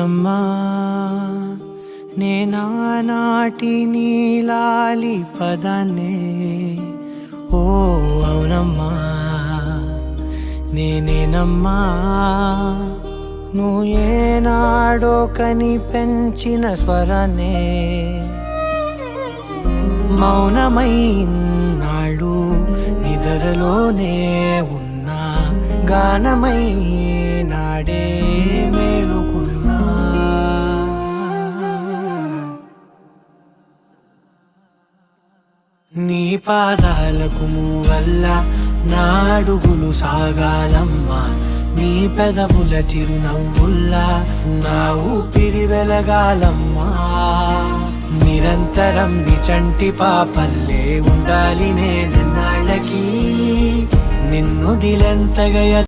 అవునమ్మా నేనానాటి నీలాలి పదాన్నే ఓ అవునమ్మా నేనేనమ్మా నువ్వు ఏనాడో కని పెంచిన స్వరాన్నే మౌనమైనాడు నిద్రలోనే ఉన్నా గానమై నాడే మేలుకున్నా నీ పాదాలకు మూవల్ల నా అడుగులు సాగాలమ్మా నీ పెదవుల చిరునవ్వుల్లా నా ఊపిరి వెలగాలమ్మా నిరంతరం నిచంటి పాపల్లే ఉండాలి నేనన్నాళ్ళకి నిన్ను దిలెంతగా